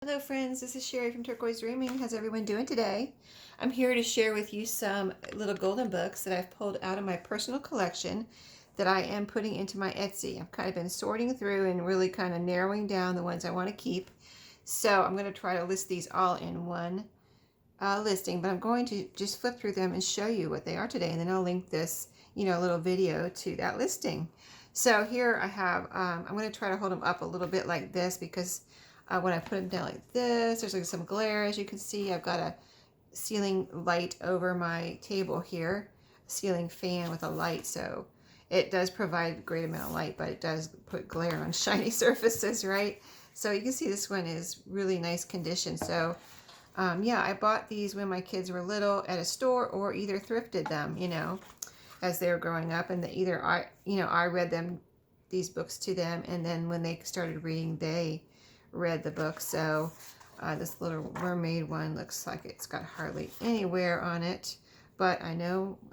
Hello friends, this is Sherry from Turquoise Dreaming. How's everyone doing today? I'm here to share with you some little golden books that I've pulled out of my personal collection that I am putting into my Etsy. I've kind of been sorting through and really kind of narrowing down the ones I want to keep. So I'm going to try to list these all in one listing, but I'm going to just flip through them and show you what they are today, and then I'll link this, little video to that listing. So here I have, I'm going to try to hold them up a little bit like this because when I put them down like this, there's like some glare. As you can see, I've got a ceiling light over my table here, a ceiling fan with a light, so it does provide a great amount of light, but it does put glare on shiny surfaces, right? So you can see this one is really nice condition. So yeah, I bought these when my kids were little at a store, or either thrifted them, as they were growing up, and either I read these books to them, and then when they started reading, they read the book. So this Little Mermaid one looks like it's got hardly any wear on it, but I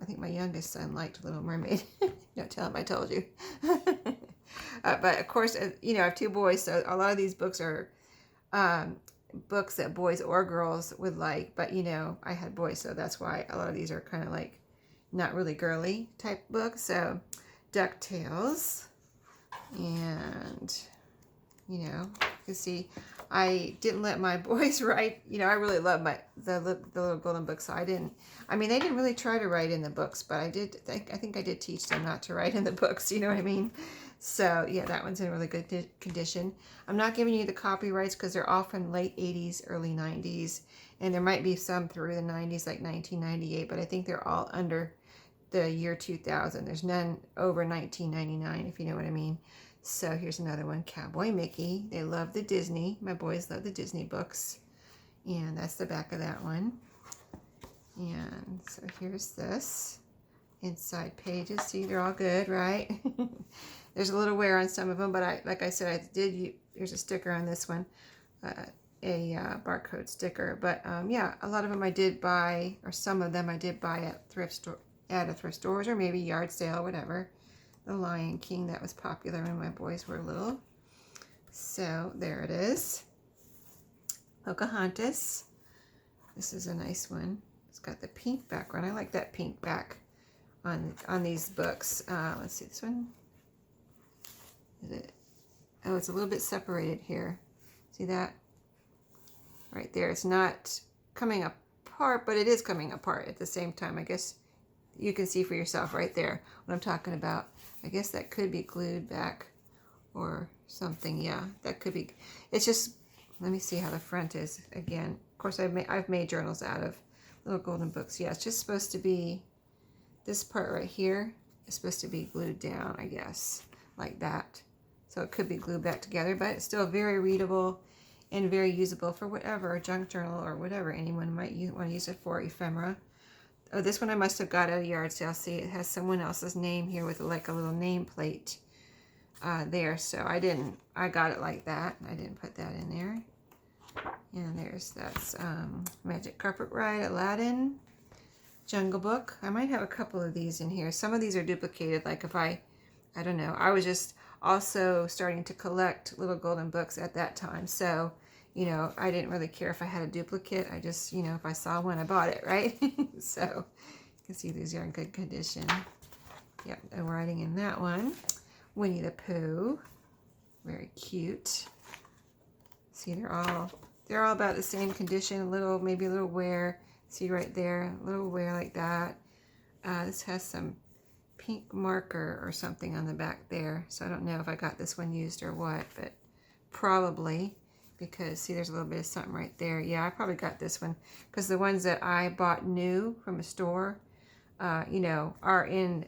think my youngest son liked Little Mermaid. Don't tell him I told you. But of course, I have two boys, so a lot of these books are books that boys or girls would like, but I had boys, so that's why a lot of these are kind of like not really girly type books. So DuckTales, and you can see I didn't let my boys write. I really love the little golden books, so they didn't really try to write in the books, but I think I did teach them not to write in the books, you know what I mean? So yeah, that one's in really good condition. I'm not giving you the copyrights because they're all from late 80s, early 90s, and there might be some through the 90s, like 1998, but I think they're all under the year 2000. There's none over 1999, if you know what I mean. So here's another one, Cowboy Mickey. They love the Disney. My boys love the Disney books. And that's the back of that one. And so here's this. Inside pages. See, they're all good, right? There's a little wear on some of them, but like I said, there's a sticker on this one. A barcode sticker. But yeah, a lot of them I did buy, or some of them I did buy at a thrift stores, or maybe yard sale, whatever. The Lion King, that was popular when my boys were little. So there it is. Pocahontas. This is a nice one. It's got the pink background. I like that pink back on these books. Let's see this one. Oh, it's a little bit separated here. See that? Right there. It's not coming apart, but it is coming apart at the same time. I guess you can see for yourself right there what I'm talking about. I guess that could be glued back or something. Yeah, that could be. It's just, let me see how the front is again. Of course, I've made journals out of little golden books. Yeah, it's just supposed to be, this part right here is supposed to be glued down, I guess, like that. So it could be glued back together, but it's still very readable and very usable for whatever, a junk journal or whatever anyone might want to use it for, ephemera. Oh, this one I must have got at a yard sale. See, it has someone else's name here with like a little nameplate there. So I got it like that. I didn't put that in there. And that's Magic Carpet Ride, Aladdin, Jungle Book. I might have a couple of these in here. Some of these are duplicated. Like if I don't know. I was just also starting to collect little golden books at that time. So I didn't really care if I had a duplicate. I just, if I saw one, I bought it, right? So you can see these are in good condition. Yep, the writing in that one. Winnie the Pooh, very cute. See, they're all about the same condition. Maybe a little wear. See right there, a little wear like that. This has some pink marker or something on the back there. So I don't know if I got this one used or what, but probably. Because see, there's a little bit of something right there. Yeah, I probably got this one because the ones that I bought new from a store, are in,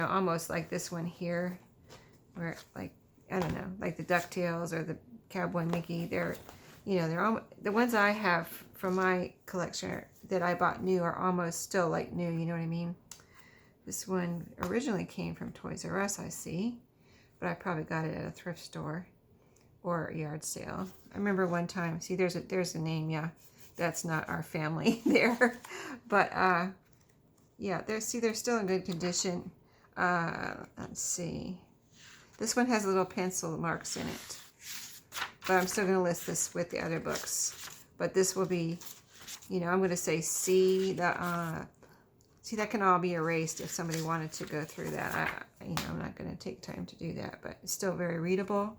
almost like this one here, where like, I don't know, like the DuckTales or the Cowboy Mickey. They're the ones I have from my collection that I bought new are almost still like new. You know what I mean? This one originally came from Toys R Us, I see, but I probably got it at a thrift store or a yard sale. I remember one time, see, there's a name. Yeah, that's not our family there, but yeah, they're still in good condition. Let's see, this one has little pencil marks in it. but I'm still going to list this with the other books. But this will be, you know, I'm going to say see that can all be erased if somebody wanted to go through that. I'm not going to take time to do that, but it's still very readable.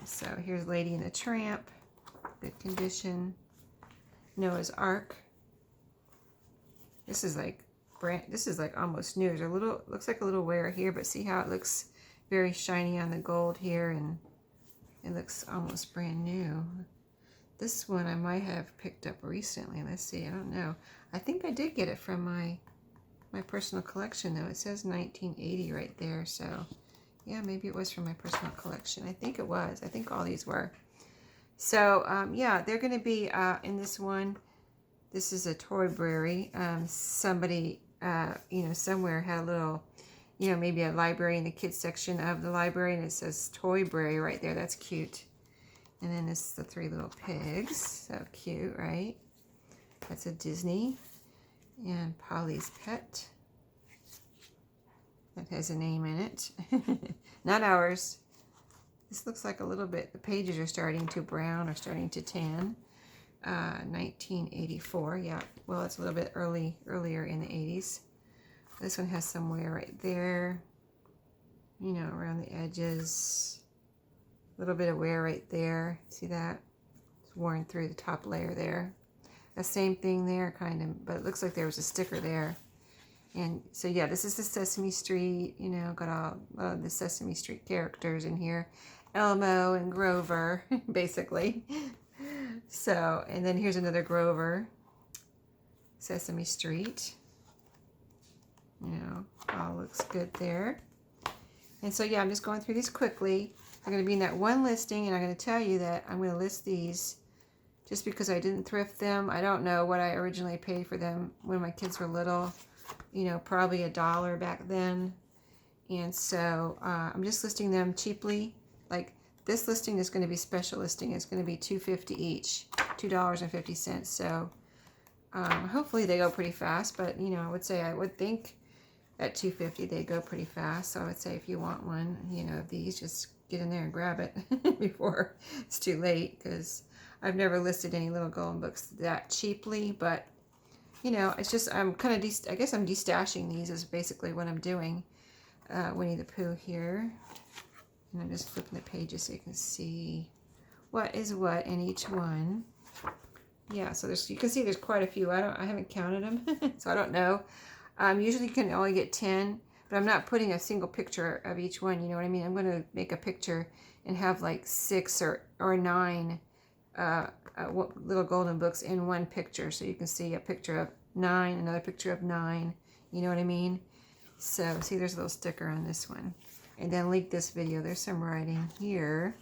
So here's Lady and the Tramp, good condition. Noah's Ark. This is like almost new. There's a little, looks like a little wear here, but see how it looks very shiny on the gold here, and it looks almost brand new. This one I might have picked up recently. Let's see, I don't know. I think I did get it from my personal collection though. It says 1980 right there, so yeah, maybe it was from my personal collection. I think it was. I think all these were. So yeah, they're going to be in this one. This is a toy brewery. Somebody, somewhere had a little, maybe a library in the kids section of the library, and it says Toy Brewery right there. That's cute. And then this is the three little pigs. So cute, right? That's a Disney. And Polly's Pet. That has a name in it. Not ours. This looks like a little bit, the pages are starting to brown or starting to tan. 1984, yeah. Well, it's a little bit earlier in the 80s. This one has some wear right there. Around the edges. A little bit of wear right there. See that? It's worn through the top layer there. The same thing there, kind of, but it looks like there was a sticker there. And so, yeah, this is the Sesame Street, got all the Sesame Street characters in here. Elmo and Grover, basically. So, and then here's another Grover. Sesame Street. All looks good there. And so, yeah, I'm just going through these quickly. I'm going to be in that one listing, and I'm going to tell you that I'm going to list these just because I didn't thrift them. I don't know what I originally paid for them when my kids were little. Probably $1 back then. And so I'm just listing them cheaply. Like this listing is going to be special listing. It's going to be $2.50 each, $2.50. So hopefully they go pretty fast. But I would think at $2.50 they go pretty fast. So I would say if you want one, of these, just get in there and grab it before it's too late. Because I've never listed any little golden books that cheaply, but it's just, I'm kind of, I guess I'm destashing these is basically what I'm doing. Winnie the Pooh here. And I'm just flipping the pages so you can see what is what in each one. Yeah, so you can see there's quite a few. I haven't counted them, so I don't know. Usually you can only get 10, but I'm not putting a single picture of each one, you know what I mean? I'm going to make a picture and have like 6 or 9 little golden books in one picture, so you can see a picture of 9, another picture of 9, you know what I mean? So see, there's a little sticker on this one, and then link this video. There's some writing here.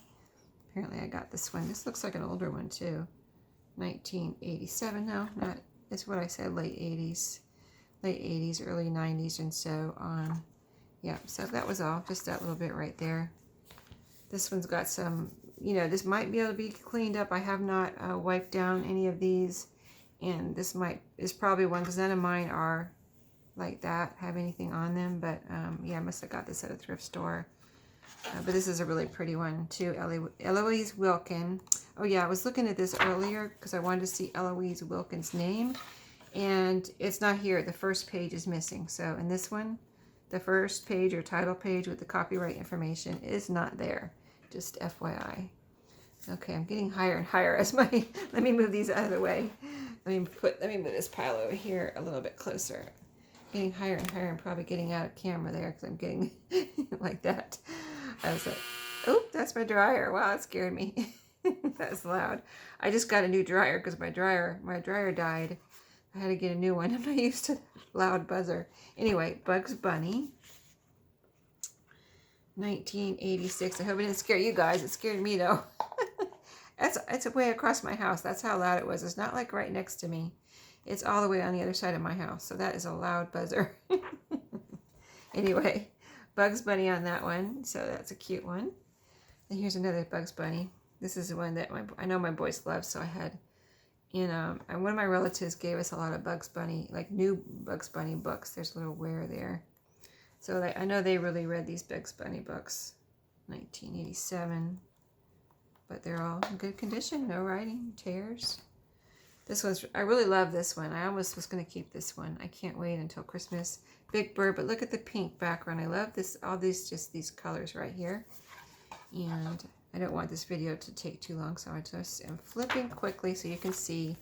Apparently I got this one. This looks like an older one too. 1987. No, not, it's what I said, late 80s, early 90s, and so on. Yeah, so that was all, just that little bit right there. This one's got some, this might be able to be cleaned up. I have not wiped down any of these, and this is probably one, because none of mine are like that, have anything on them, but yeah, I must have got this at a thrift store. But this is a really pretty one too. Eloise Wilkin. Oh yeah, I was looking at this earlier because I wanted to see Eloise Wilkin's name, and it's not here. The first page is missing. So in this one, the first page or title page with the copyright information is not there. Just FYI. Okay, I'm getting higher and higher as my, let me move these out of the way. Let me move this pile over here a little bit closer. Getting higher and higher. I'm probably getting out of camera there because I'm getting like that. I was like, oh, that's my dryer. Wow, that scared me. That's loud. I just got a new dryer because my dryer died. I had to get a new one. I'm not used to loud buzzer. Anyway, Bugs Bunny. 1986. I hope it didn't scare you guys. It scared me though. It's way across my house. That's how loud it was. It's not like right next to me. It's all the way on the other side of my house. So that is a loud buzzer. Anyway, Bugs Bunny on that one. So that's a cute one. And here's another Bugs Bunny. This is the one that I know my boys love. So I had, and one of my relatives gave us a lot of Bugs Bunny, like new Bugs Bunny books. There's a little wear there. So I know they really read these Bugs Bunny books. 1987. but they're all in good condition. No writing, tears. This one's, I really love this one. I almost was going to keep this one. I can't wait until Christmas. Big bird, but look at the pink background. I love this, all these, just these colors right here. And I don't want this video to take too long, so I just am flipping quickly so you can see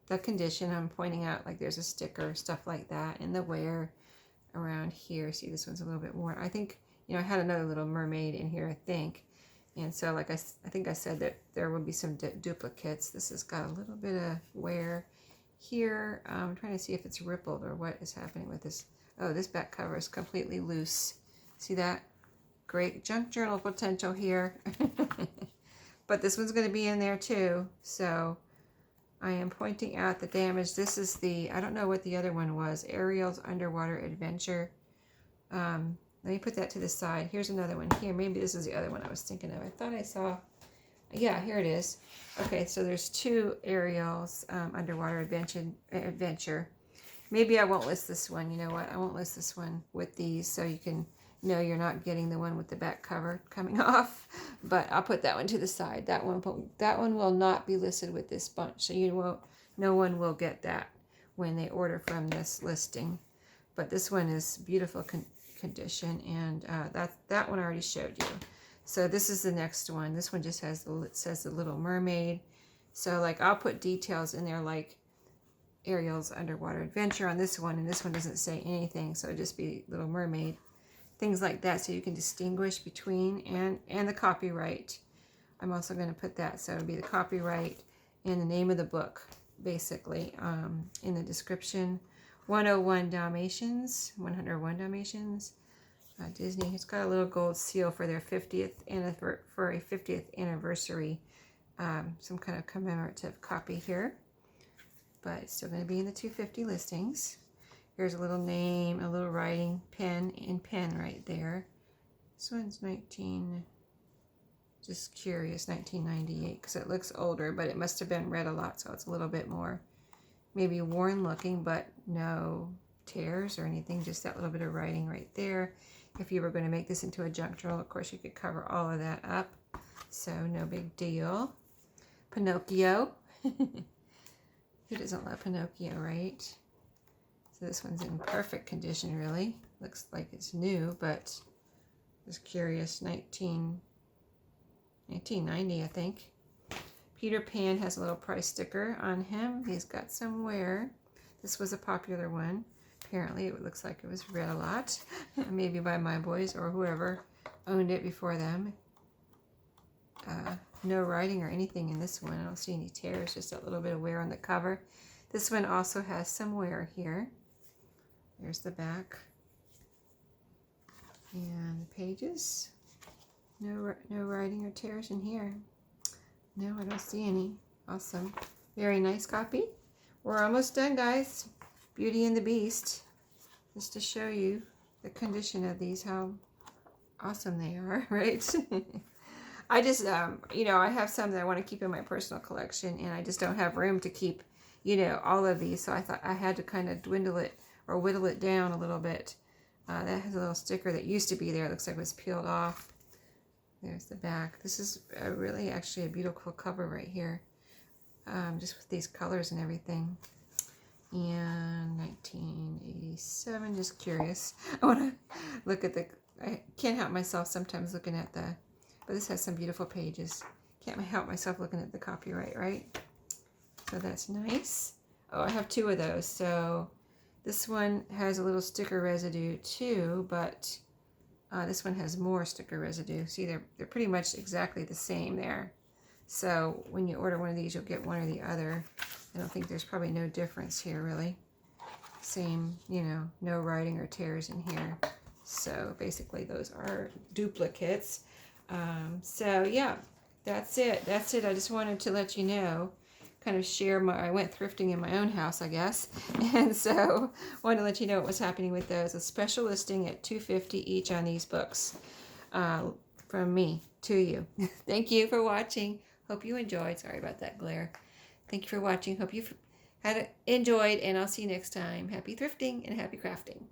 the condition. I'm pointing out like there's a sticker, stuff like that, and the wear around here. See, this one's a little bit worn. I think, you know, I had another Little Mermaid in here, I think. And so, like I think I said that there will be some duplicates. This has got a little bit of wear here. I'm trying to see if it's rippled or what is happening with this. Oh, this back cover is completely loose. See that? Great junk journal potential here. But this one's going to be in there too. So I am pointing out the damage. This is the, I don't know what the other one was. Ariel's Underwater Adventure. Let me put that to the side. Here's another one here. Maybe this is the other one I was thinking of. I thought I saw, yeah, here it is. Okay, so there's two Ariel's Underwater Adventure. Maybe I won't list this one. You know what? I won't list this one with these so you can know you're not getting the one with the back cover coming off. But I'll put that one to the side. That one will not be listed with this bunch. So you won't, no one will get that when they order from this listing. But this one is beautiful condition, and that one I already showed you. So this is the next one. This one just has it says the Little Mermaid. So like I'll put details in there like Ariel's Underwater Adventure on this one, and this one doesn't say anything, so it'd just be Little Mermaid, things like that, so you can distinguish between, and the copyright. I'm also going to put that, so it'll be the copyright and the name of the book basically in the description. 101 Dalmatians, 101 Dalmatians, Disney. It's got a little gold seal for their 50th for a 50th anniversary, some kind of commemorative copy here, but it's still going to be in the 250 listings. Here's a little name, a little writing, pen right there. This one's just curious, 1998, because it looks older, but it must have been read a lot, so it's a little bit more maybe worn looking, but no tears or anything, just that little bit of writing right there. If you were going to make this into a junk journal, of course you could cover all of that up, so no big deal. Pinocchio. Who doesn't love Pinocchio, right? So this one's in perfect condition, really. Looks like it's new, but just curious. 1990, I think. Peter Pan has a little price sticker on him. He's got some wear. This was a popular one. Apparently, it looks like it was read a lot. Maybe by my boys or whoever owned it before them. No writing or anything in this one. I don't see any tears, just a little bit of wear on the cover. This one also has some wear here. There's the back. And the pages. No writing or tears in here. No, I don't see any. Awesome. Very nice copy. We're almost done, guys. Beauty and the Beast. Just to show you the condition of these, how awesome they are, right? I just, you know, I have some that I want to keep in my personal collection, and I just don't have room to keep, you know, all of these. So I thought I had to kind of dwindle it or whittle it down a little bit. That has a little sticker that used to be there. It looks like it was peeled off. There's the back. This is really actually a beautiful cover right here. Just with these colors and everything. And 1987, just curious. I want to look at I can't help myself sometimes looking at but this has some beautiful pages. Can't help myself looking at the copyright, right? So that's nice. Oh, I have two of those. So this one has a little sticker residue too, but this one has more sticker residue. See, they're pretty much exactly the same there. So when you order one of these, you'll get one or the other. I don't think there's probably no difference here, really. Same, you know, no writing or tears in here. So basically those are duplicates. So yeah, that's it. That's it. I just wanted to let you know, kind of share I went thrifting in my own house, I guess. And so wanted to let you know what was happening with those. A special listing at $2.50 each on these books from me to you. Thank you for watching. Hope you enjoyed. Sorry about that glare. Thank you for watching. Hope you've enjoyed, and I'll see you next time. Happy thrifting and happy crafting.